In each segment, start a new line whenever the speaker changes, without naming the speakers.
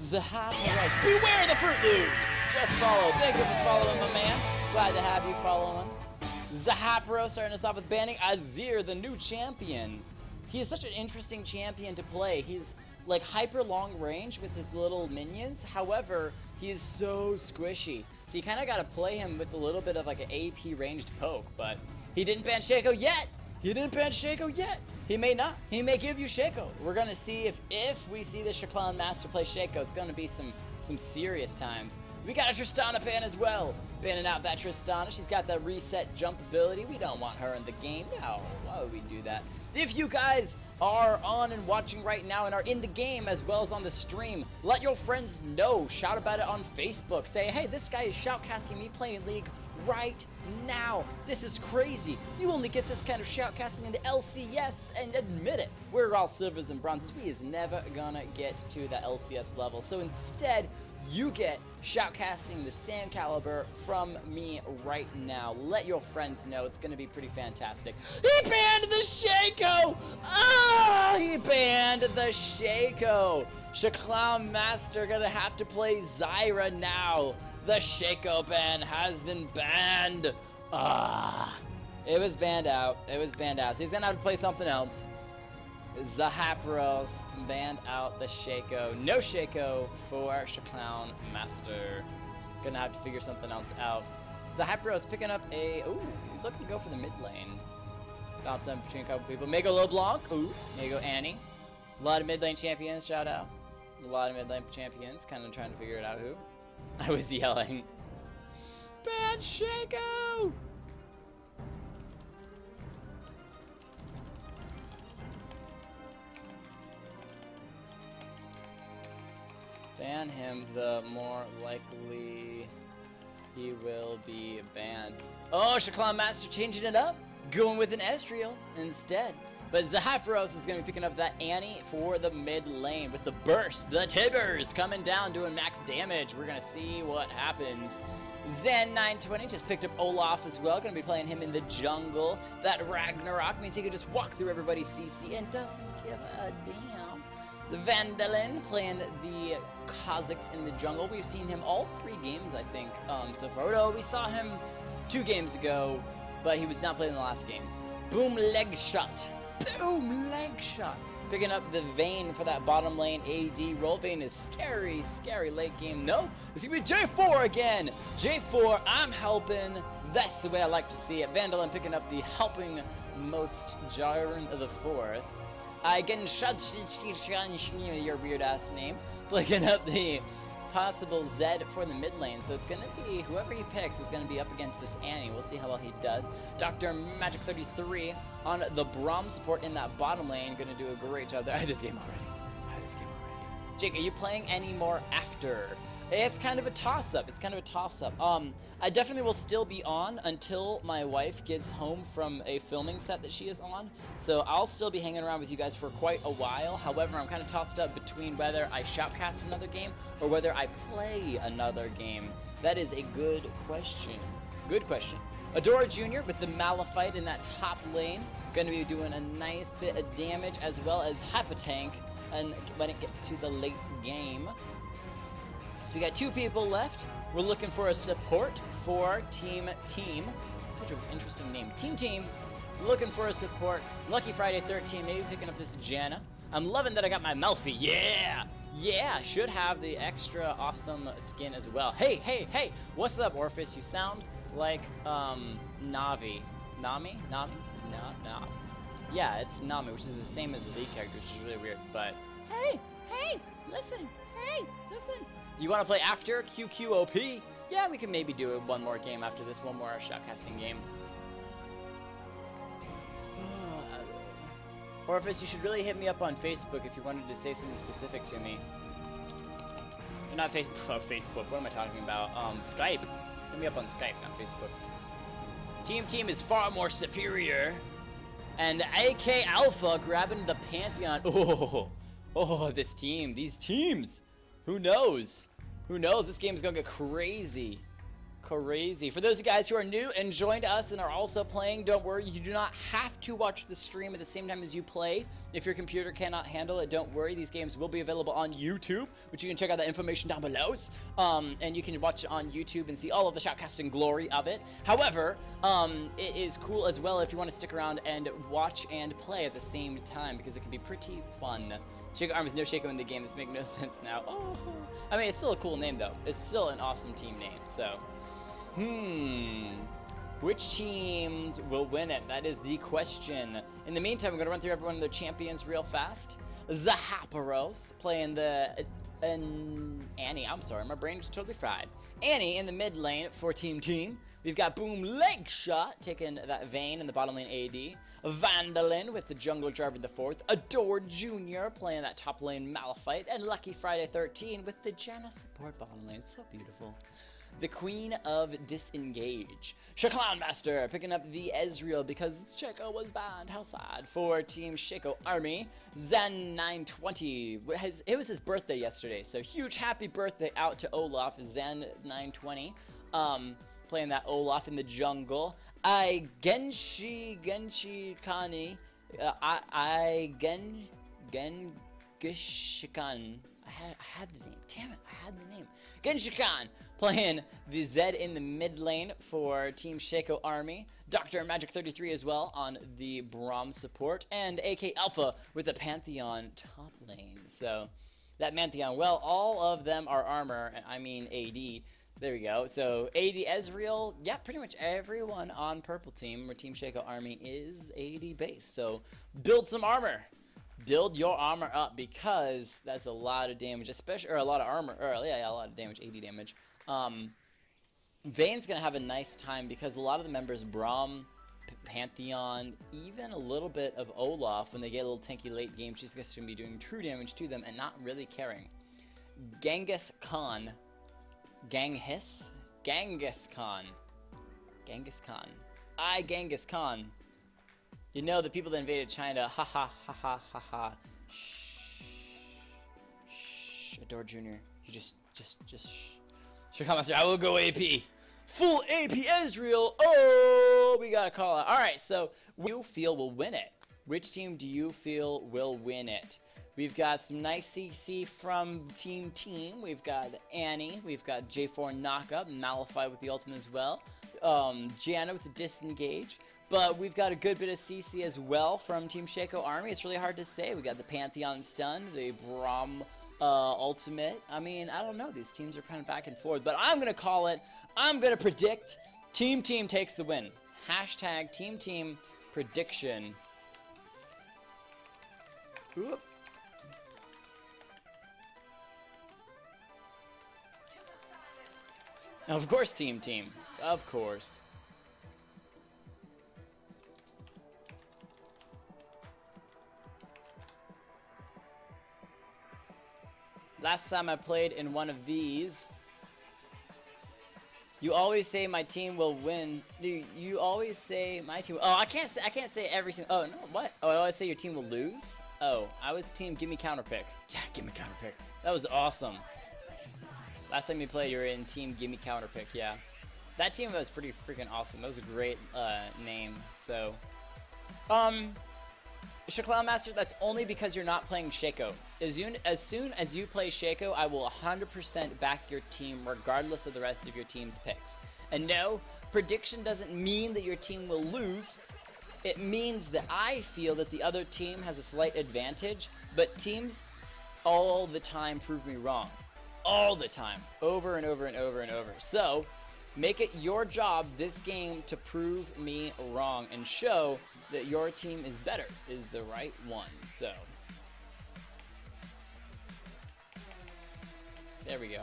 Zahaparos. Beware the Fruit Loops! Just follow. Thank you for following, my man. Glad to have you following. Zahaparos starting us off with banning Azir, the new champion. He is such an interesting champion to play. He's like hyper long range with his little minions. However, he is so squishy. So you kind of got to play him with a little bit of like an AP ranged poke. But he didn't ban Shaco yet. He didn't ban Shaco yet. He may not. He may give you Shaco. We're going to see if we see the Shoutcast Master play Shaco, it's going to be some serious times. We got a Tristana ban as well. Banning out that Tristana. She's got that reset jump ability. We don't want her in the game. No, why would we do that? If you guys are on and watching right now and are in the game as well as on the stream, let your friends know. Shout about it on Facebook. Say, hey, this guy is shoutcasting me playing League right now. This is crazy. You only get this kind of shoutcasting in the LCS, and admit it. We're all silvers and bronzes. We is never gonna get to that LCS level. So instead, you get shoutcasting the same caliber from me right now. Let your friends know. It's going to be pretty fantastic. He banned the Shaco! Ah! He banned the Shaco! Shoutcast Master going to have to play Zyra now. The Shaco ban has been banned. Ah! It was banned out. It was banned out. So he's going to have to play something else. Zahaparos banned out the Shaco. No Shaco for Shoutcast Master. Gonna have to figure something else out. Zahaparos picking up a... Ooh, he's looking to go for the mid lane. Bounce on between a couple people. Mega LeBlanc. Ooh, there you go, Annie. A lot of mid lane champions, shout out. A lot of mid lane champions. Kind of trying to figure it out who. I was yelling. Ban Shaco! Ban him, the more likely he will be banned. Oh, Shoutcast Master changing it up, going with an Estriel instead. But Zahaparos is going to be picking up that Annie for the mid lane with the burst. The Tibbers coming down, doing max damage. We're going to see what happens. Zen920 just picked up Olaf as well. Going to be playing him in the jungle. That Ragnarok means he can just walk through everybody's CC and doesn't give a damn. The Vandalin playing the Kazakhs in the jungle. We've seen him all 3 games, I think, so far. No, we saw him 2 games ago, but he was not playing the last game. Boom, leg shot. Boom, leg shot. Picking up the Vayne for that bottom lane AD role. Vayne is scary, scary late game. No, it's going to be J4 again. J4, I'm helping. That's the way I like to see it. Vandalin picking up the helping most Jaren of the 4th. Again, your weird ass name. Flicking up the possible Zed for the mid lane. So it's going to be, whoever he picks is going to be up against this Annie. We'll see how well he does. Dr. Magic 33 on the Braum support in that bottom lane. Going to do a great job there. I had this game already. Jake, are you playing any more after? It's kind of a toss-up. I definitely will still be on until my wife gets home from a filming set that she is on. So I'll still be hanging around with you guys for quite a while. However, I'm kind of tossed up between whether I shoutcast another game or whether I play another game. That is a good question. Good question. Adora Jr. with the Malphite in that top lane. Going to be doing a nice bit of damage as well as Hypotank and when it gets to the late game. So we got 2 people left. We're looking for a support for Team. Such an interesting name. Team. Looking for a support. Lucky Friday 13, maybe picking up this Janna. I'm loving that I got my Melfi. Yeah, should have the extra awesome skin as well. Hey, what's up, Orpheus? You sound like Navi. Nami? No. Yeah, it's Nami, which is the same as the lead character, which is really weird, but hey, listen. You want to play after QQOP? Yeah, we can maybe do one more game after this, one more shoutcasting game. Orpheus, you should really hit me up on Facebook if you wanted to say something specific to me. Not Facebook, what am I talking about? Skype. Hit me up on Skype, not Facebook. Team is far more superior. And AK Alpha grabbing the Pantheon. Oh, these teams. Who knows? This game's gonna get crazy. crazy. For those of you guys who are new and joined us and are also playing, don't worry, you do not have to watch the stream at the same time as you play. If your computer cannot handle it, don't worry. These games will be available on YouTube, which you can check out the information down below. And you can watch it on YouTube and see all of the shoutcasting glory of it. However, it is cool as well if you want to stick around and watch and play at the same time, because it can be pretty fun. Shaco Arm with no Shaco in the game. This makes no sense now. Oh, I mean, it's still a cool name though. It's still an awesome team name. So, which teams will win it? That is the question. In the meantime, I'm going to run through every one of their champions real fast. Zahaparos playing the Annie. I'm sorry, my brain is totally fried. Annie in the mid lane for Team. We've got Boom Leg Shot taking that Vayne in the bottom lane AD. Vandalin with the Jungle Jarvan the 4th. Adore Jr. playing that top lane Malphite. And Lucky Friday 13 with the Janna support bottom lane. So beautiful. The Queen of Disengage. Shaclown Master picking up the Ezreal because Shaco was banned. How sad. For Team Shaco Army, Zen920. It was his birthday yesterday, so huge happy birthday out to Olaf, Zen920. Playing that Olaf in the jungle. Genshi Kani. Gengishikan. I had the name. Damn it, I had the name. Genshikan playing the Zed in the mid lane for Team Shaco Army. Dr. Magic 33 as well on the Braum support. And AK Alpha with the Pantheon top lane. So that Pantheon, well, all of them are armor. I mean AD. There we go. So AD Ezreal, yeah, pretty much everyone on purple team or Team Shaco Army is AD base. So build some armor. Build your armor up, because that's a lot of damage, especially, or a lot of armor, or yeah, a lot of damage, 80 damage. Vayne's gonna have a nice time because a lot of the members, Braum, Pantheon, even a little bit of Olaf, when they get a little tanky late game, she's just gonna be doing true damage to them and not really caring. Genghis Khan. Genghis Khan. Genghis Khan. You know, the people that invaded China, ha ha ha ha ha ha. Shh. Adore Jr. You just Sure, Master, I will go AP. Full AP Ezreal. Oh, we got a call out. All right, so who you feel will win it? Which team do you feel will win it? We've got some nice CC from Team. We've got Annie. We've got J4 Knockup, Malphite with the ultimate as well. Janna with the Disengage. But we've got a good bit of CC as well from Team Shaco Army. It's really hard to say. We got the Pantheon Stun, the Braum ultimate. I mean, I don't know. These teams are kind of back and forth. But I'm going to call it. I'm going to predict Team takes the win. Hashtag Team prediction. Oop. Of course, Team. Of course. Last time I played in one of these, you always say my team will win. You always say my team. Oh, I can't say every single. Oh no, what? Oh, I always say your team will lose. Oh, I was Team Give Me Counterpick. Yeah, Give Me Counterpick. That was awesome. Last time you played, you were in Team Give Me Counterpick. Yeah, that team was pretty freaking awesome. That was a great name. So, Shaclown Master, that's only because you're not playing Shaco. As soon as you play Shaco, I will 100% back your team regardless of the rest of your team's picks. And no, prediction doesn't mean that your team will lose. It means that I feel that the other team has a slight advantage, but teams all the time prove me wrong. All the time. Over and over and over and over. So, make it your job this game to prove me wrong and show that your team is better, is the right one. So, there we go.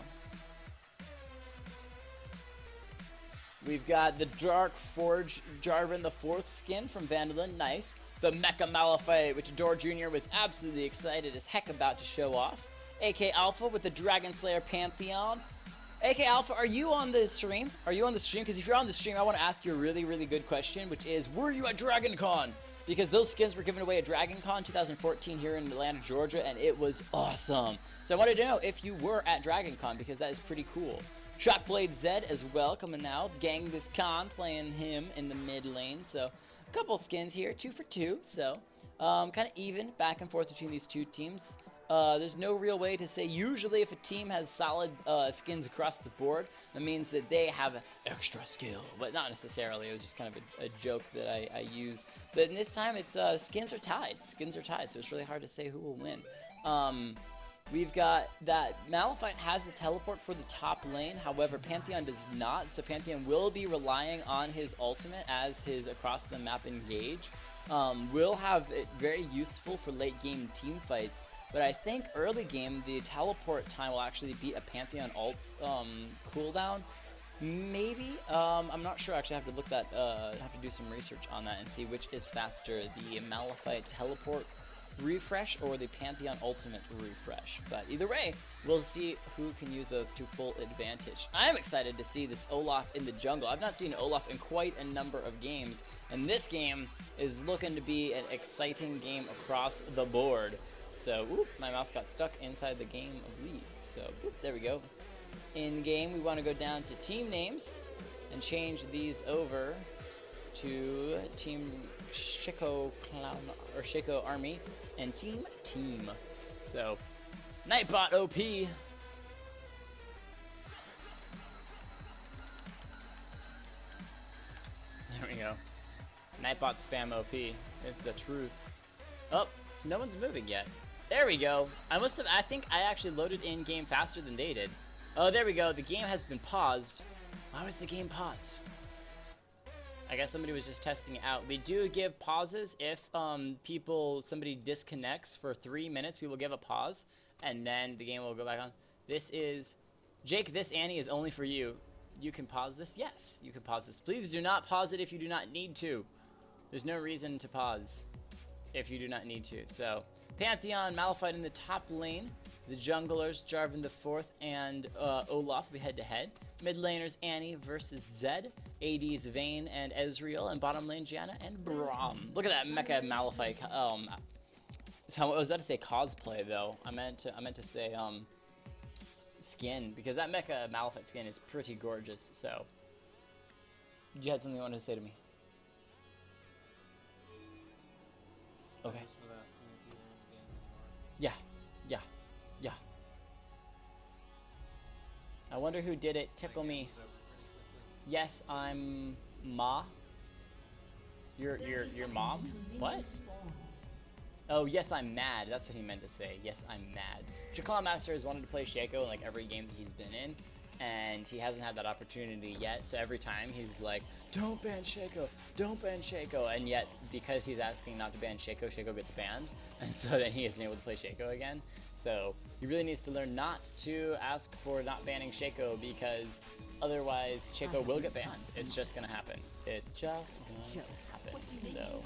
We've got the Dark Forge Jarvan the 4th skin from Vandalin, nice. The Mecha Malphite, which Adore Jr. was absolutely excited as heck about to show off. AK Alpha with the Dragon Slayer Pantheon. AK Alpha, are you on the stream? Are you on the stream? Because if you're on the stream, I want to ask you a really, really good question, which is, were you at Dragon Con? Because those skins were given away at Dragon Con 2014 here in Atlanta, Georgia, and it was awesome. So I wanted to know if you were at Dragon Con, because that is pretty cool. Shockblade Zed as well coming out. Genghis Khan playing him in the mid lane. So a couple skins here, 2 for 2. So kind of even back and forth between these two teams. There's no real way to say. Usually if a team has solid skins across the board, that means that they have extra skill, but not necessarily. It was just kind of a joke that I use. But in this time, it's skins are tied. Skins are tied, so it's really hard to say who will win. We've got that Malphite has the teleport for the top lane, however Pantheon does not, so Pantheon will be relying on his ultimate as his across the map engage. Will have it very useful for late game team fights, but I think early game the teleport time will actually beat a Pantheon ult's cooldown. Maybe, I'm not sure. Actually, I have to look that. Have to do some research on that and see which is faster, the Malphite teleport refresh or the Pantheon ultimate refresh. But either way, we'll see who can use those to full advantage. I'm excited to see this Olaf in the jungle. I've not seen Olaf in quite a number of games, and this game is looking to be an exciting game across the board. So, oop, my mouse got stuck inside the game of League. So, oop, there we go. In game, we want to go down to team names and change these over to Team Shaco Clown or Shaco Army and Team. So, Nightbot OP. There we go. Nightbot spam OP. It's the truth. Oh, no one's moving yet. There we go. I think I actually loaded in game faster than they did. Oh, there we go. The game has been paused. Why was the game paused? I guess somebody was just testing it out. We do give pauses if somebody disconnects for 3 minutes. We will give a pause, and then the game will go back on. This is Jake. This Annie is only for you. You can pause this. Yes, you can pause this. Please do not pause it if you do not need to. There's no reason to pause if you do not need to. So Pantheon, Malphite in the top lane. The junglers, Jarvan the 4th and Olaf, we head to head. Mid laners, Annie versus Zed. ADs, Vayne and Ezreal. And bottom lane, Janna and Braum. Look at that Mecha Malphite. So I was about to say cosplay though. I meant to say skin, because that Mecha Malphite skin is pretty gorgeous. So you had something you wanted to say to me? Okay. Yeah. I wonder who did it. Tickle me. Yes, I'm Ma. Your mom? What? Oh, yes, I'm mad. That's what he meant to say. Yes, I'm mad. Chaklan Master has wanted to play Shaco in like every game that he's been in, and he hasn't had that opportunity yet. So every time he's like, "Don't ban Shaco, don't ban Shaco," and yet because he's asking not to ban Shaco, Shaco gets banned, and so then he isn't able to play Shaco again. So he really needs to learn not to ask for not banning Shaco, because otherwise Shaco will get banned. It's just gonna happen. It's just going to happen. So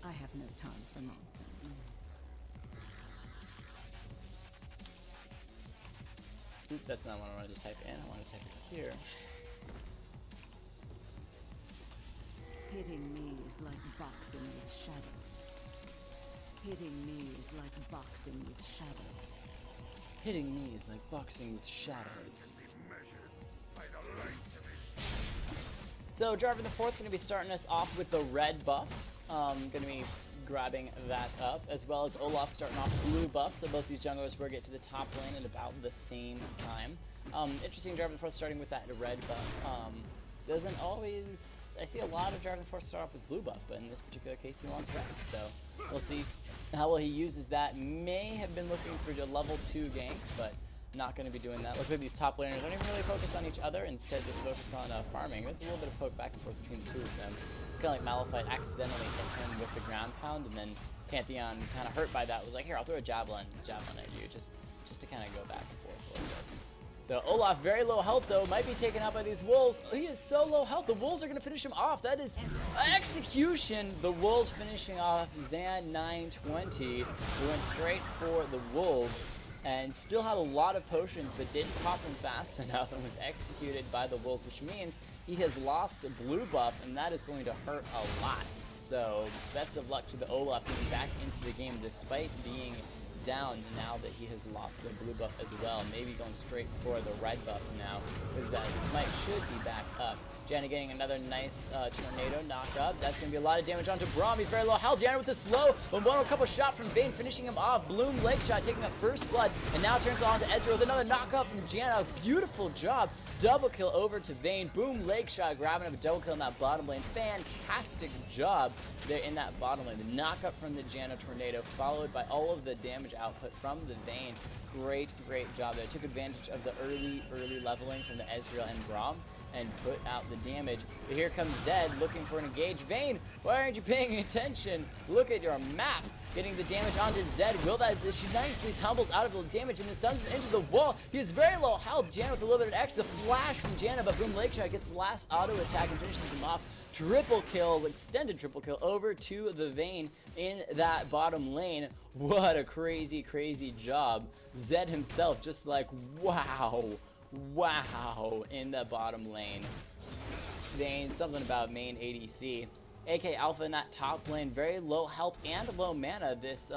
I have no time for nonsense.
Oop, that's not what I wanted to type in. I want to type it here.
Hitting me is like boxing with shadows. Hitting me is like boxing with shadows.
Hitting me is like boxing with shadows. So Jarvan the 4th going to be starting us off with the red buff. Going to be grabbing that up, as well as Olaf starting off blue buff. So both these junglers will get to the top lane at about the same time. Interesting, Jarvan the 4th starting with that red buff. Doesn't always, I see a lot of Jarvan the 4th start off with blue buff, but in this particular case he wants red. So we'll see how well he uses that. May have been looking for a level 2 gank, but not going to be doing that. Looks like these top laners don't even really focus on each other, instead just focus on farming. There's a little bit of poke back and forth between the two of them. It's kind of like Malphite accidentally hit him with the ground pound, and then Pantheon, kind of hurt by that, was like, here, I'll throw a javelin at you, just to kind of go back and forth a little bit. So Olaf, very low health though, might be taken out by these wolves. Oh, he is so low health. The wolves are going to finish him off. That is execution. The wolves finishing off Zan 920. We went straight for the wolves and still had a lot of potions, but didn't pop them fast enough and was executed by the wolves, which means he has lost a blue buff, and that is going to hurt a lot. So best of luck to the Olaf getting back into the game despite being down now that he has lost the blue buff as well. Maybe going straight for the red buff now, because that smite should be back up. Janna getting another nice tornado knocked up. That's going to be a lot of damage onto Braum. He's very low health. Janna with the slow. One couple shot from Vayne, finishing him off. Bloom leg shot, taking up first blood. And now turns on to Ezreal with another knockup from Janna. Beautiful job. Double kill over to Vayne. Boom, leg shot, grabbing up a double kill in that bottom lane. Fantastic job there in that bottom lane. The knockup from the Janna tornado, followed by all of the damage output from the Vayne. Great job there. Took advantage of the early leveling from the Ezreal and Braum and put out the damage. But here comes Zed looking for an engage. Vayne, why aren't you paying attention? Look at your map. Getting the damage onto Zed. She nicely tumbles out of the damage and then suns into the wall. He has very low health. Janna with a little bit of X. The flash from Janna, but Boom Lake Shot gets the last auto attack and finishes him off. Triple kill, extended triple kill over to the Vayne in that bottom lane. What a crazy job. Zed himself just like, wow, in the bottom lane. Vayne, something about main ADC. AK Alpha in that top lane, very low health and low mana. This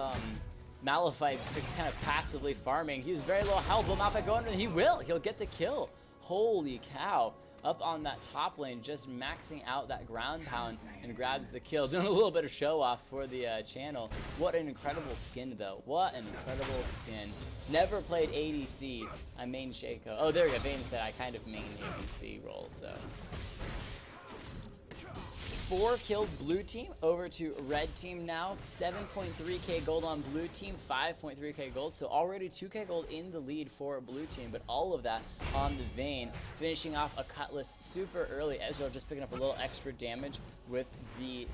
Malphite just kind of passively farming. He's very low health. Will Malphite go under? He'll get the kill. Holy cow. Up on that top lane, just maxing out that ground pound and grabs the kill. Doing a little bit of show off for the channel. What an incredible skin though. What an incredible skin. Never played ADC. I main Shaco. Oh, there we go. Vayne said I kind of main ADC role, so. 4 kills blue team over to red team now. 7.3k gold on blue team, 5.3k gold. So already 2k gold in the lead for blue team, but all of that on the Vayne. Finishing off a Cutlass super early. Ezreal just picking up a little extra damage with the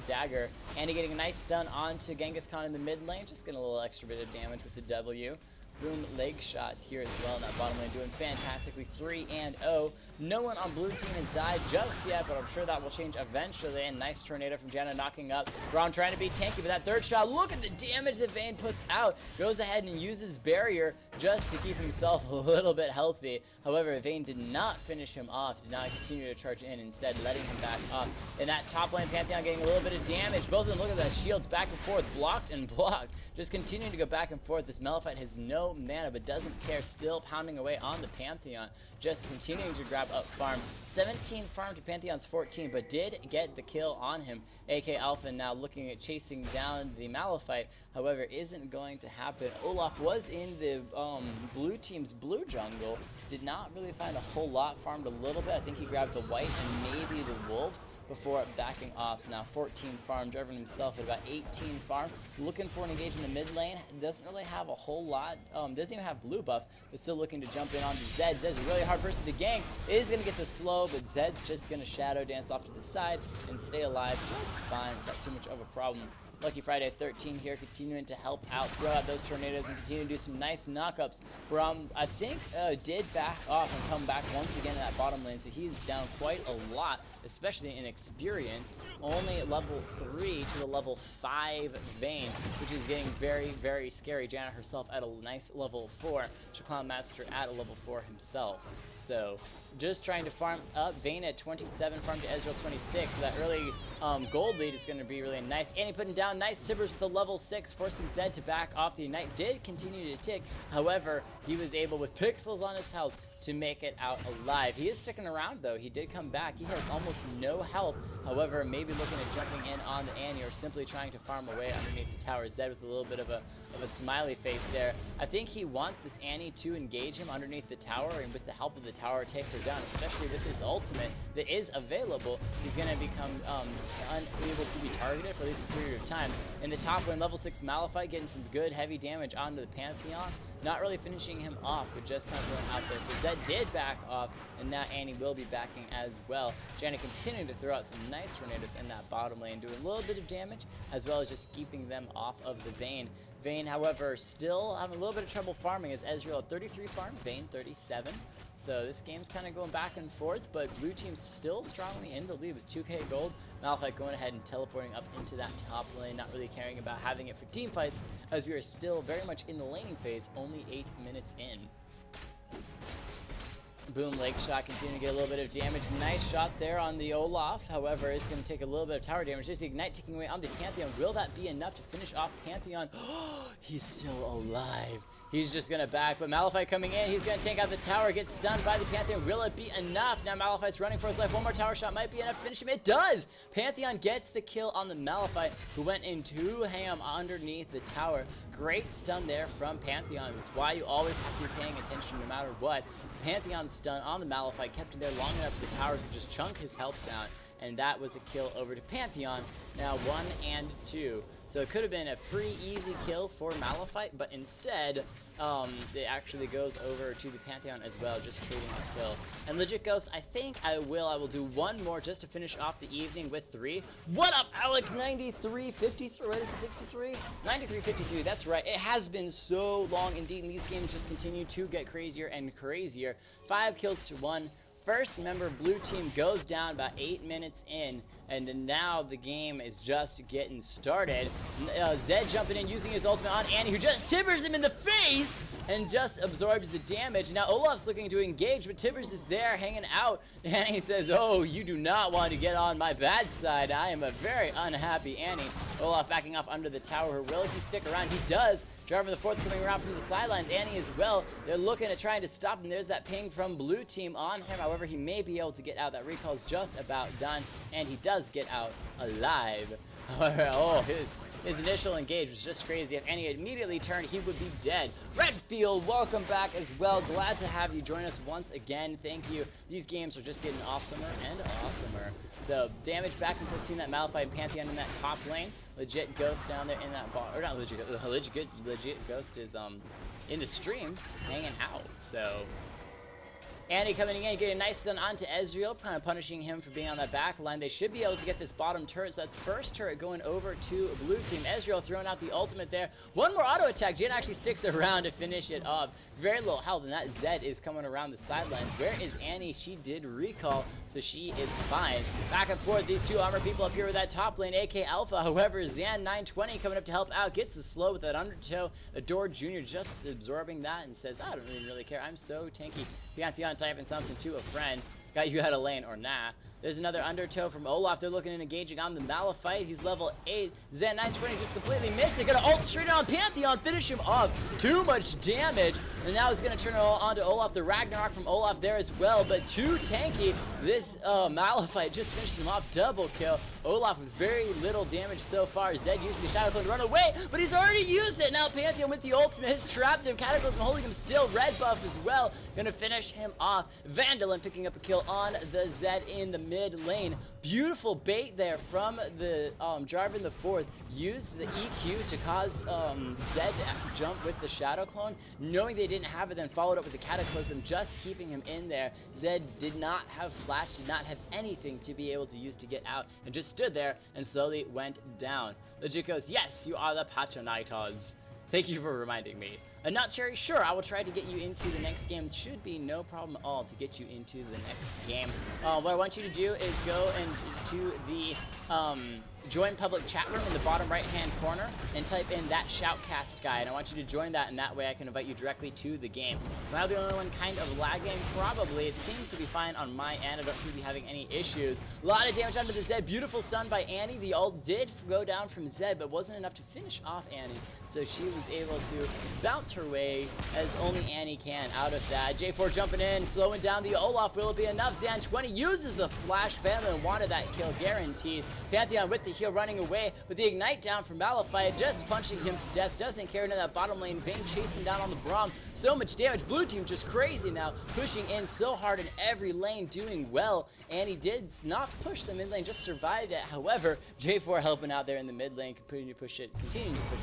dagger. And getting a nice stun onto Genghis Khan in the mid lane. Just getting a little extra bit of damage with the W. Boom leg shot here as well in that bottom lane, doing fantastically. 3-0. No one on blue team has died just yet, but I'm sure that will change eventually. And nice tornado from Janna knocking up. Braum trying to be tanky, but that third shot, look at the damage that Vayne puts out. Goes ahead and uses barrier just to keep himself a little bit healthy. However, Vayne did not finish him off, did not continue to charge in, instead letting him back up. In that top lane, Pantheon getting a little bit of damage. Both of them, look at that, shields back and forth, blocked and blocked. Just continuing to go back and forth. This Malphite has no mana, but doesn't care, still pounding away on the Pantheon. Just continuing to grab up farm. 17 farm to Pantheon's 14, but did get the kill on him. AK Alpha now looking at chasing down the Malphite, however, isn't going to happen. Olaf was in the blue team's blue jungle, did not really find a whole lot, farmed a little bit. I think he grabbed the white and maybe the wolves before backing off. So now 14 farm, Dervin himself at about 18 farm, looking for an engage in the mid lane. Doesn't really have a whole lot, doesn't even have blue buff, but still looking to jump in onto Zed. Zed's a really hard person to gank, is going to get the slow, but Zed's just going to shadow dance off to the side and stay alive just fine. Not too much of a problem. Lucky Friday 13 here, continuing to help out, throw out those tornadoes, and continue to do some nice knockups. Braum, I think, did back off and come back once again in that bottom lane, so he's down quite a lot, especially in experience. Only level 3 to the level 5 Vayne, which is getting very scary. Janna herself at a nice level 4. Shoutcast Master at a level 4 himself. So, just trying to farm up. Vayne at 27, farm to Ezreal 26. So that early gold lead is going to be really nice. And he putting down nice tibbers with the level 6, forcing Zed to back off. The Ignite did continue to tick. However, he was able, with pixels on his health, to make it out alive. He is sticking around though. He did come back. He has almost no health. However, maybe looking at jumping in on the Annie or simply trying to farm away underneath the tower. Zed with a little bit of a smiley face there. I think he wants this Annie to engage him underneath the tower, and with the help of the tower take her down, especially with his ultimate that is available. He's going to become unable to be targeted for at least a period of time. In the top lane, level 6 Malphite getting some good heavy damage onto the Pantheon. Not really finishing him off, but just kind of going out there. So Zed did back off, and now Annie will be backing as well. Janna continuing to throw out some nice tornadoes in that bottom lane, doing a little bit of damage, as well as just keeping them off of the Vayne. Vayne, however, still having a little bit of trouble farming, as Ezreal at 33 farm, Vayne 37. So this game's kind of going back and forth, but blue team's still strongly in the lead with 2k gold. Malphite going ahead and teleporting up into that top lane, not really caring about having it for team fights, as we are still very much in the laning phase, only 8 minutes in. Boom, Lake Shot continuing to get a little bit of damage. Nice shot there on the Olaf. However, it's going to take a little bit of tower damage. Just the Ignite ticking away on the Pantheon. Will that be enough to finish off Pantheon? He's still alive. He's just going to back, but Malphite coming in. He's going to take out the tower, get stunned by the Pantheon. Will it be enough? Now Malphite's running for his life. One more tower shot might be enough to finish him. It does! Pantheon gets the kill on the Malphite, who went in 2 ham underneath the tower. Great stun there from Pantheon. It's why you always have to be paying attention no matter what. Pantheon stun on the Malphite kept him there long enough for the tower to just chunk his health down, and that was a kill over to Pantheon. Now 1 and 2. So it could have been a pretty easy kill for Malphite, but instead, it actually goes over to the Pantheon as well, just trading a kill. And Legit Ghost, I think I will do one more just to finish off the evening with 3. What up, Alec? 93.53, what is it, 63? 93.53, that's right. It has been so long indeed, and these games just continue to get crazier and crazier. 5 kills to 1. First member blue team goes down about 8 minutes in, and now the game is just getting started. Zed jumping in, using his ultimate on Annie, who just tibbers him in the face and just absorbs the damage. Now Olaf's looking to engage, but Tibbers is there hanging out, and he says, "Oh, you do not want to get on my bad side. I am a very unhappy Annie." Olaf backing off under the tower. Will he stick around? He does. Jarvan the Fourth coming around from the sidelines. Annie as well. They're looking at trying to stop him. There's that ping from blue team on him. However, he may be able to get out. That recall is just about done, and he does get out alive. However, oh, his initial engage was just crazy. If Annie immediately turned, he would be dead. Redfield, welcome back as well. Glad to have you join us once again. Thank you. These games are just getting awesomer and awesomer. So, damage back and forth between that Malphite and Pantheon in that top lane. Legit Ghost down there in that bar, or not legit Ghost is in the stream hanging out. So Annie coming in, getting a nice stun onto Ezreal, kind of punishing him for being on that back line. They should be able to get this bottom turret, so that's first turret going over to blue team. Ezreal throwing out the ultimate there. One more auto attack. Jin actually sticks around to finish it off. Very little health, and that Zed is coming around the sidelines. Where is Annie? She did recall, so she is fine. Back and forth, these two armor people up here with that top lane, AK Alpha. However, Zan 920 coming up to help out, gets the slow with that undertow. Adore Jr. just absorbing that and says, "I don't even really care. I'm so tanky." Pantheon typing something to a friend. Got you out of lane, or nah. There's another undertow from Olaf. They're looking and engaging on the Malphite. He's level 8. Zen 920 just completely missed it. Gonna ult straight on Pantheon, finish him off. Too much damage. And now he's gonna turn it all onto Olaf. The Ragnarok from Olaf there as well, but too tanky. This Malphite just finishes him off. Double kill. Olaf with very little damage so far. Zed using the Shadow Clone to run away, but he's already used it. Now Pantheon with the ultimate has trapped him. Cataclysm holding him still. Red buff as well. Gonna finish him off. Vandalin picking up a kill on the Zed in the mid lane. Beautiful bait there from the Jarvan the Fourth. Used the EQ to cause Zed to jump with the Shadow Clone. Knowing they didn't have it, then followed up with the Cataclysm, just keeping him in there. Zed did not have flash, did not have anything to be able to use to get out, and just stood there and slowly went down. Legit goes, "Yes, you are the Pachonitos. Thank you for reminding me." A Nut Cherry, sure, I will try to get you into the next game. Should be no problem at all to get you into the next game. What I want you to do is go into the join public chat room in the bottom right hand corner and type in that Shoutcast guy, and I want you to join that, and that way I can invite you directly to the game. Am I the only one kind of lagging? Probably. It seems to be fine on my end. I don't seem to be having any issues. A lot of damage onto the Zed. Beautiful stun by Annie. The ult did go down from Zed, but wasn't enough to finish off Annie, so she was able to bounce her way as only Annie can out of that. J4 jumping in, slowing down the Olaf. Will it be enough? Zan 20 uses the flash. Vandalin wanted that kill guaranteed. Pantheon with the heal running away, with the ignite down from Malphite, just punching him to death. Doesn't care into that bottom lane. Vayne chasing down on the Braum. So much damage. Blue team just crazy now, pushing in so hard in every lane, doing well. And he did not push the mid lane, just survived it. However, J4 helping out there in the mid lane, continuing to push it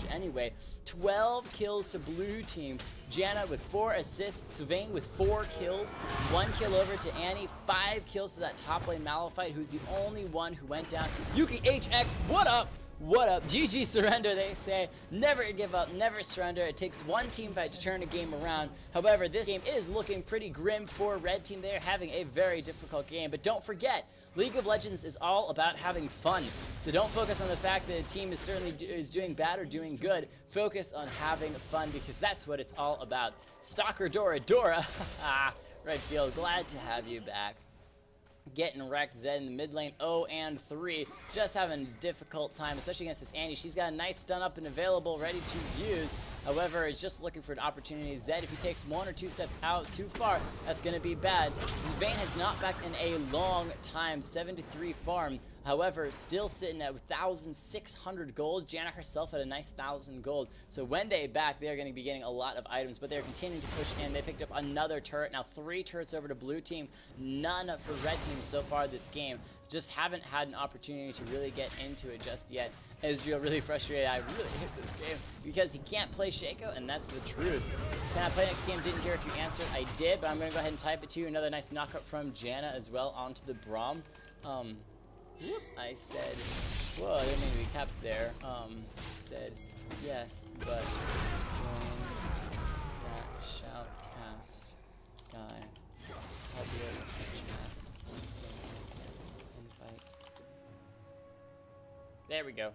anyway. 12 kills to blue team. Janna with 4 assists, Vayne with 4 kills, 1 kill over to Annie, 5 kills to that top lane Malphite, who's the only one who went down. Yuki HX, what up? What up? GG surrender, they say. Never give up, never surrender. It takes one team fight to turn a game around. However, this game is looking pretty grim for red team. They're having a very difficult game, but don't forget, League of Legends is all about having fun. So don't focus on the fact that a team is doing bad or doing good. Focus on having fun, because that's what it's all about. Stalker Dora, Redfield, glad to have you back. Getting wrecked. Zed in the mid lane, 0-3. Just having a difficult time, especially against this Annie. She's got a nice stun up and available, ready to use. However, is just looking for an opportunity. Zed, if he takes 1 or 2 steps out too far, that's going to be bad. Vayne has not backed in a long time, 73 farm. However, still sitting at 1,600 gold. Janna herself had a nice 1,000 gold. So when they back, they're going to be getting a lot of items, but they're continuing to push in. They picked up another turret. Now 3 turrets over to blue team, none for red team so far this game. Just haven't had an opportunity to really get into it just yet. Ezreal really frustrated. I really hate this game because he can't play Shaco, and that's the truth. Can I play next game? Didn't hear if you answered. I did, but I'm going to go ahead and type it to you. Another nice knockup from Janna as well onto the Braum. I said, whoa, I didn't mean to be caps there. Said yes, but join that Shoutcast guy. I'll be able to chat. So invite. There we go.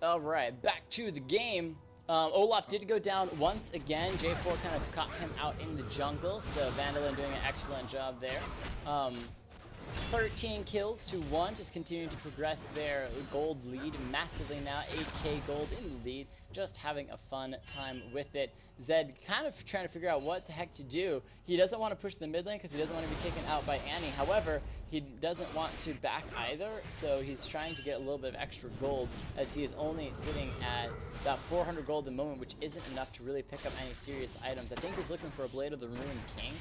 Alright, back to the game. Olaf did go down once again. J4 kind of caught him out in the jungle, so Vandalin doing an excellent job there. 13 kills to 1, just continuing to progress their gold lead massively now, 8k gold in the lead, just having a fun time with it. Zed kind of trying to figure out what the heck to do. He doesn't want to push the mid lane because he doesn't want to be taken out by Annie. However, he doesn't want to back either, so he's trying to get a little bit of extra gold as he is only sitting at about 400 gold at the moment, which isn't enough to really pick up any serious items. I think he's looking for a Blade of the Ruined King,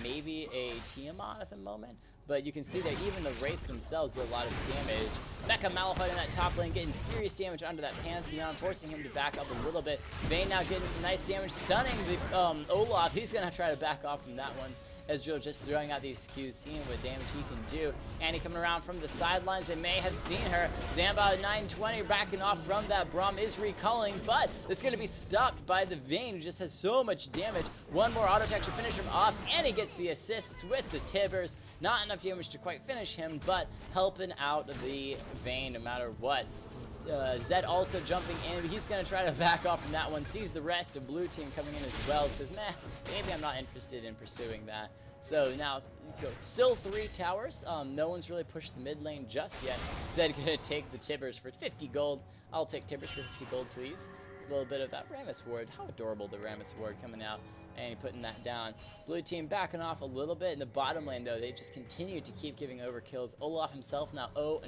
maybe a Tiamat at the moment. But you can see that even the Wraiths themselves do a lot of damage. Mecha Malphite in that top lane getting serious damage onto that Pantheon, forcing him to back up a little bit. Vayne now getting some nice damage, stunning the Olaf. He's going to try to back off from that one. Ezreal just throwing out these Qs, seeing what damage he can do. Annie coming around from the sidelines. They may have seen her. Zamba at 920 backing off from that. Braum is recalling, but it's going to be stopped by the Vayne, who just has so much damage. One more auto attack to finish him off. Annie gets the assists with the Tibbers. Not enough damage to quite finish him, but helping out the Vayne no matter what. Zed also jumping in. He's going to try to back off from that one. Sees the rest of blue team coming in as well. Says, meh, maybe I'm not interested in pursuing that. So now, still 3 towers. No one's really pushed the mid lane just yet. Zed going to take the Tibbers for 50 gold. I'll take Tibbers for 50 gold, please. A little bit of that Rammus ward. How adorable, the Rammus ward coming out. And putting that down. Blue team backing off a little bit. In the bottom lane, though, they just continue to keep giving over kills. Olaf himself now 0-5.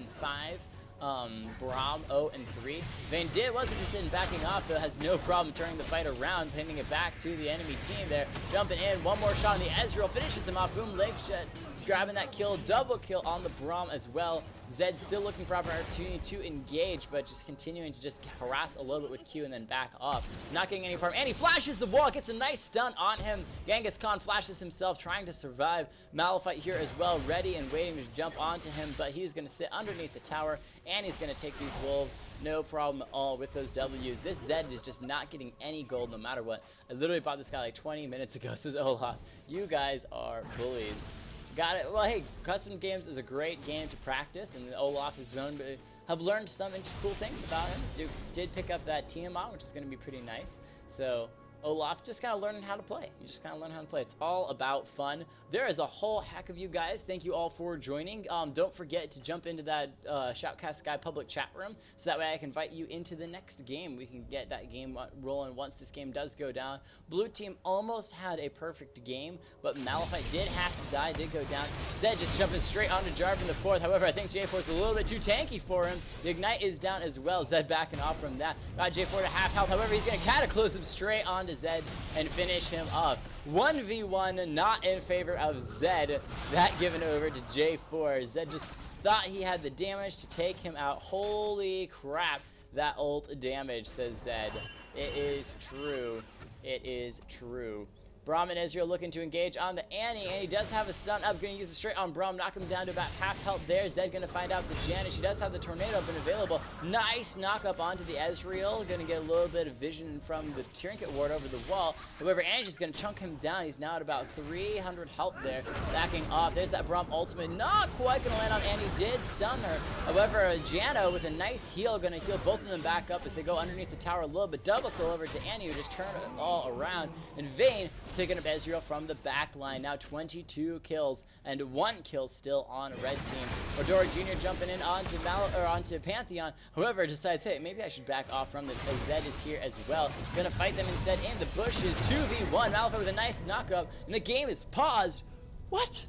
Braum 0-3. Vayne was interested in backing off, though, has no problem turning the fight around, pinning it back to the enemy team there. Jumping in, one more shot on the Ezreal, finishes him off. Boom, leg shot, grabbing that kill, double kill on the Braum as well. Zed still looking for opportunity to engage, but just continuing to just harass a little bit with Q and then back off. Not getting any farm, and he flashes the wall, gets a nice stun on him. Genghis Khan flashes himself, trying to survive. Malphite here as well, ready and waiting to jump onto him, but he's going to sit underneath the tower, and he's going to take these wolves. No problem at all with those W's. This Zed is just not getting any gold no matter what. I literally bought this guy like 20 minutes ago, says Olaf. You guys are bullies. Got it. Well, hey, custom games is a great game to practice, and Olaf is known to have learned some cool things about him. Did pick up that Tiamat, which is going to be pretty nice. So Olaf just kind of learning how to play. You just kind of learn how to play. It's all about fun. There is a whole heck of you guys. Thank you all for joining. Don't forget to jump into that Shoutcast Sky public chat room, so that way I can invite you into the next game. We can get that game rolling once this game does go down. Blue team almost had a perfect game, but Malphite did have to die, did go down. Zed just jumping straight onto Jarvan the 4th. However, I think J4 is a little bit too tanky for him. The Ignite is down as well. Zed backing off from that. Got J4 to half health. However, he's going to Cataclysm straight onto Zed and finish him up. 1v1, not in favor of Zed. That given over to J4. Zed just thought he had the damage to take him out. Holy crap, that ult damage, says Zed. It is true. It is true. Braum and Ezreal looking to engage on the Annie. Annie does have a stun up. Going to use it straight on Braum. Knock him down to about half health there. Zed going to find out the Janet. She does have the Tornado up and available. Nice knock up onto the Ezreal. Going to get a little bit of vision from the Trinket Ward over the wall. However, Annie's just going to chunk him down. He's now at about 300 health there. Backing off. There's that Braum ultimate. Not quite going to land on Annie. Did stun her. However, Jano with a nice heal. Going to heal both of them back up as they go underneath the tower a little bit. Double kill over to Annie, who just turned it all around. And Vayne picking up Ezreal from the back line. Now 22 kills and 1 kill still on red team. Odora Jr. jumping in onto Pantheon. However, decides, hey, maybe I should back off from this as Zed is here as well. Gonna fight them instead in the bushes. 2v1. Malphite with a nice knockup, and the game is paused. What?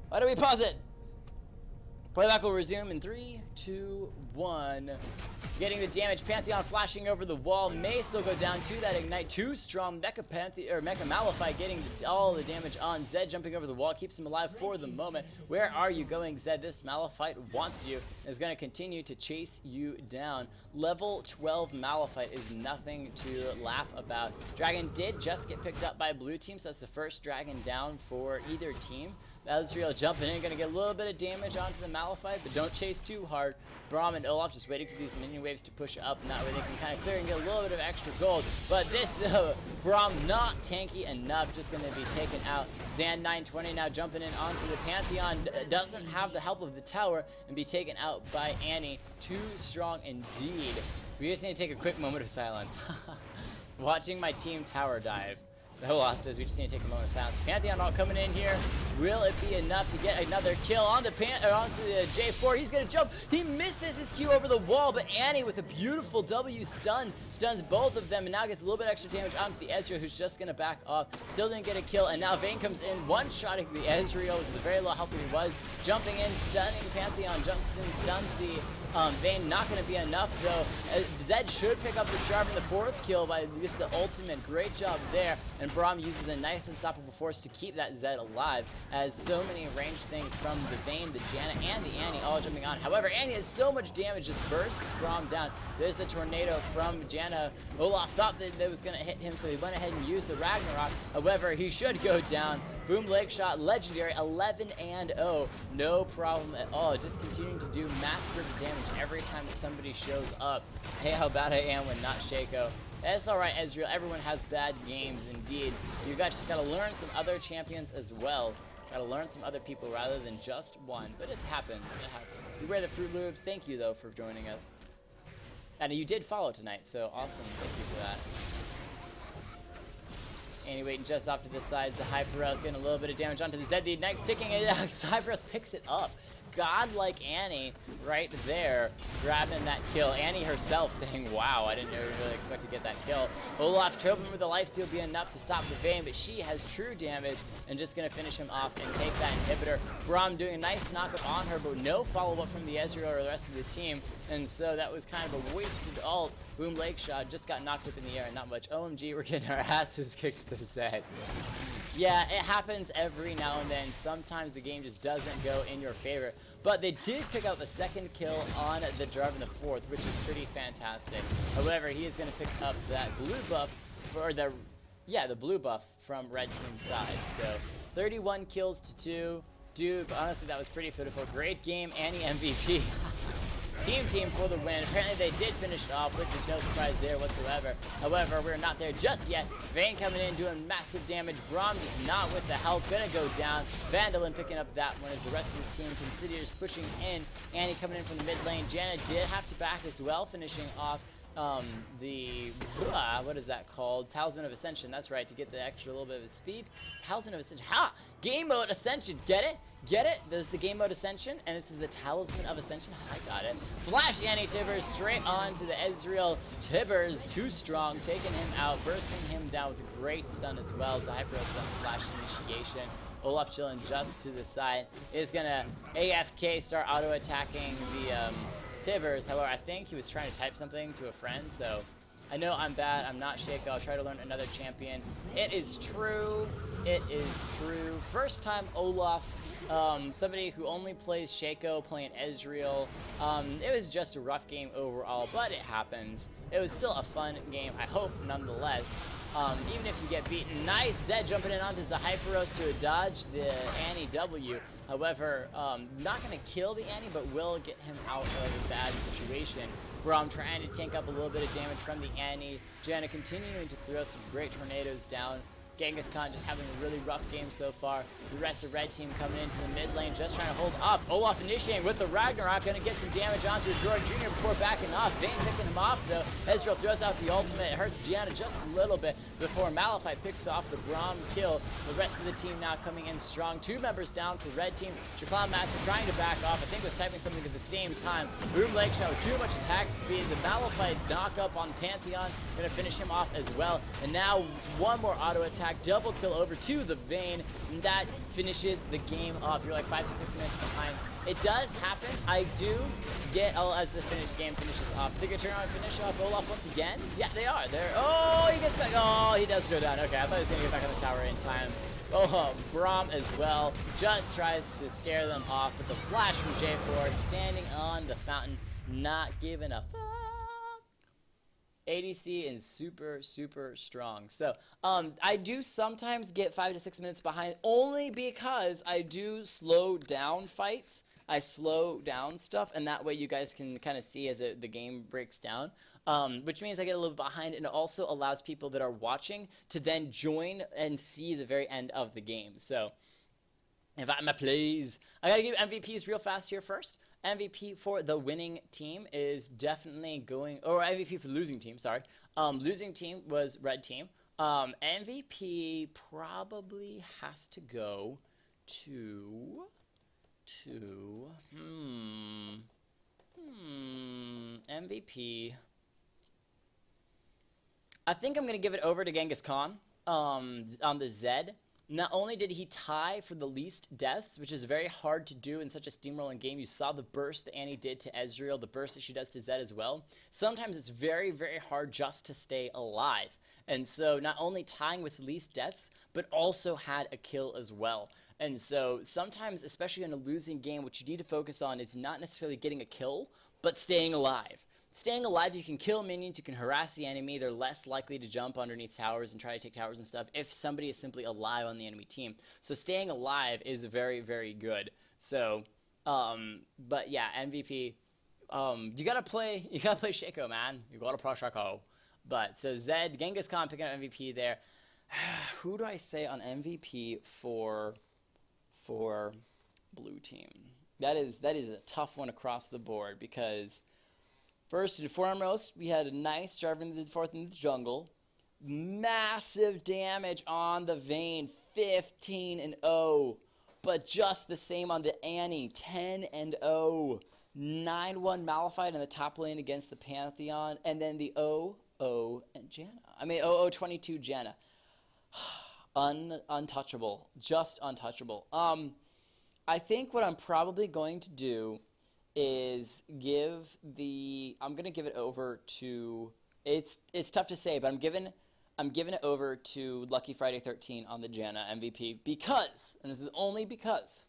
Why do we pause it? Playback will resume in 3, 2, 1. Getting the damage. Pantheon flashing over the wall. May still go down to that ignite. Too strong. Mecha Malphite getting all the damage on Zed. Jumping over the wall. Keeps him alive for the moment. Where are you going, Zed? This Malphite wants you. Is going to continue to chase you down. Level 12 Malphite is nothing to laugh about. Dragon did just get picked up by blue team, so that's the first dragon down for either team. Ezreal jumping in, gonna get a little bit of damage onto the Malphite, but don't chase too hard. Braum and Olaf just waiting for these minion waves to push up, and that way they can kind of clear and get a little bit of extra gold. But this Braum not tanky enough, just gonna be taken out. Zan 920 now jumping in onto the Pantheon, doesn't have the help of the tower, and be taken out by Annie. Too strong indeed. We just need to take a quick moment of silence. Watching my team tower dive. The Olaf says we just need to take a moment of silence. Pantheon all coming in here. Will it be enough to get another kill onto the J4? He's gonna jump. He misses his Q over the wall, but Annie with a beautiful W stun stuns both of them, and now gets a little bit extra damage onto the Ezreal, who's just gonna back off. Still didn't get a kill, and now Vayne comes in, one-shotting the Ezreal with the very low health that he was. Jumping in, stunning Pantheon, jumps in, stuns the Vayne. Not going to be enough though. Zed should pick up this drive in the 4th kill with the ultimate. Great job there. And Braum uses a nice unstoppable force to keep that Zed alive, as so many ranged things from the Vayne, the Janna, and the Annie all jumping on. However, Annie has so much damage, just bursts Braum down. There's the tornado from Janna. Olaf thought that it was going to hit him, so he went ahead and used the Ragnarok. However, he should go down. Boom leg shot, legendary, 11-0. No problem at all. Just continuing to do massive damage every time that somebody shows up. Hey, how bad I am when not Shaco. That's alright, Ezreal. Everyone has bad games indeed. You guys just gotta learn some other champions as well. Gotta learn some other people rather than just one. But it happens. It happens. Beware the Fruit Loops. Thank you, though, for joining us. And you did follow tonight, so awesome. Thank you for that. Annie waiting just off to the sides. The Hyperos getting a little bit of damage onto the Zed. The Ignite's ticking, and Hyperos picks it up. Godlike Annie right there, grabbing that kill. Annie herself saying, wow, I didn't really expect to get that kill. Olaf Tobin with the lifesteal will be enough to stop the Vayne, but she has true damage and just going to finish him off and take that inhibitor. Braum doing a nice knockup on her, but no follow-up from the Ezreal or the rest of the team, and so that was kind of a wasted ult. Boom leg shot, just got knocked up in the air, and not much. OMG, we're getting our asses kicked to the side. Yeah, it happens every now and then. Sometimes the game just doesn't go in your favor. But they did pick out the 2nd kill on the Jarvan in the 4th, which is pretty fantastic. However, he is going to pick up that blue buff, or the blue buff from red team's side. So 31 kills to 2. Dude, honestly, that was pretty pitiful. Great game, Annie MVP. Team for the win. Apparently they did finish it off, which is no surprise there whatsoever. However, we're not there just yet. Vayne coming in doing massive damage. Braum just not with the health. Gonna go down. Vandalin picking up that one as the rest of the team. Considers pushing in. Annie coming in from the mid lane. Janna did have to back as well, finishing off what is that called? Talisman of Ascension. That's right, to get the extra little bit of speed. Talisman of Ascension. Ha! Game mode Ascension. Get it? Get it? There's the game mode Ascension, and this is the Talisman of Ascension. I got it. Flash Annie Tibbers straight on to the Ezreal. Tibbers, too strong, taking him out, bursting him down with a great stun as well. So Hyperos flash initiation. Olaf chilling just to the side is gonna AFK start auto attacking the Tibbers. However, I think he was trying to type something to a friend, so I know I'm bad. I'm not Shaco. I'll try to learn another champion. It is true. It is true. First time Olaf, somebody who only plays Shaco playing Ezreal. It was just a rough game overall, but it happens. It was still a fun game, I hope, nonetheless. Even if you get beaten. Nice Zed jumping in onto Hyperos to dodge the Annie W. However, not going to kill the Annie, but will get him out of a bad situation. Braum trying to tank up a little bit of damage from the Annie. Janna continuing to throw some great tornadoes down Genghis Khan just having a really rough game so far. The rest of red team coming into the mid lane, just trying to hold up. Olaf initiating with the Ragnarok, gonna get some damage onto Jordan Jr. before backing off. Vayne picking him off though. Ezreal throws out the ultimate. It hurts Gianna just a little bit before Malphite picks off the Braum kill. The rest of the team now coming in strong. 2 members down for red team. Shaco Master trying to back off. I think was typing something at the same time. Boom Lake Show, too much attack speed. The Malphite knock up on Pantheon, gonna finish him off as well. And now one more auto attack, double kill over to the Vayne. And that finishes the game off. You're like 5 to 6 minutes behind. It does happen. I do get as the game finishes off. They're gonna turn on and finish off Olaf once again. Yeah, they are. Oh, he gets back. Oh, he does go down. Okay, I thought he was gonna get back on the tower in time. Oh, Braum as well. Just tries to scare them off with the flash from J4, standing on the fountain, not giving a fuck. ADC is super, super strong. So, I do sometimes get 5 to 6 minutes behind, only because I do slow down fights. I slow down stuff, and that way you guys can kind of see as the game breaks down, which means I get a little bit behind, and it also allows people that are watching to then join and see the very end of the game. So, if I'm a please, I gotta give MVPs real fast here first. MVP for the winning team is definitely going, or MVP for the losing team, sorry. Losing team was red team. MVP probably has to go to MVP. I think I'm going to give it over to Genghis Khan on the Zed. Not only did he tie for the least deaths, which is very hard to do in such a steamrolling game. You saw the burst that Annie did to Ezreal, the burst that she does to Zed as well. Sometimes it's very, very hard just to stay alive. And so not only tying with the least deaths, but also had a kill as well. And so sometimes, especially in a losing game, what you need to focus on is not necessarily getting a kill, but staying alive. Staying alive, you can kill minions, you can harass the enemy. They're less likely to jump underneath towers and try to take towers and stuff if somebody is simply alive on the enemy team. So staying alive is very, very good. So, but yeah, MVP. You gotta play Shaco, man. You gotta play Shaco. But so Zed, Genghis Khan picking up MVP there. Who do I say on MVP for blue team? That is a tough one across the board because. First and foremost, we had a nice Jarvan the 4th in the jungle. Massive damage on the Vayne, 15-0. But just the same on the Annie, 10-0. 9-1 Malphite in the top lane against the Pantheon. And then the 0-0 and Janna. I mean, 0-0-22 Janna. Untouchable. Just untouchable. I think what I'm probably going to do is I'm gonna give it over to, it's tough to say, but I'm giving it over to Lucky Friday 13 on the Janna MVP because, and this is only because,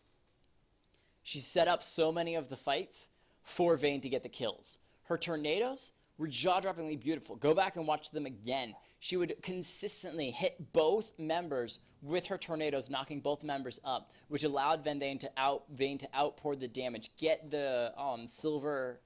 she set up so many of the fights for Vayne to get the kills. Her tornadoes were jaw-droppingly beautiful. Go back and watch them again. She would consistently hit both members with her tornadoes, knocking both members up, which allowed Vayne to outpour the damage, get the silver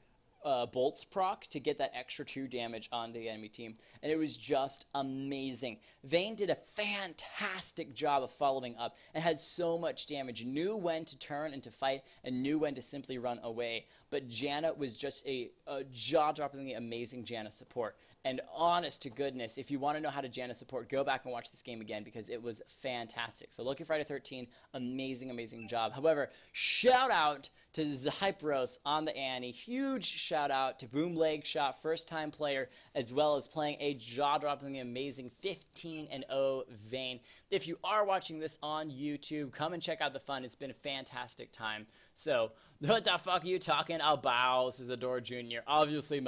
bolts proc to get that extra 2 damage on the enemy team, and it was just amazing. Vayne did a fantastic job of following up and had so much damage, knew when to turn and to fight, and knew when to simply run away. But Janna was just a jaw-droppingly amazing Janna support. And honest to goodness, if you want to know how to Janna support, go back and watch this game again because it was fantastic. So Lucky Friday 13, amazing, amazing job. However, shout out to Zypros on the Annie. Huge shout out to Boom Leg Shot, first time player, as well as playing a jaw-droppingly amazing 15-0 Vayne. If you are watching this on YouTube, come and check out the fun. It's been a fantastic time. So, what the fuck are you talking about? This is Adore Jr. Obviously,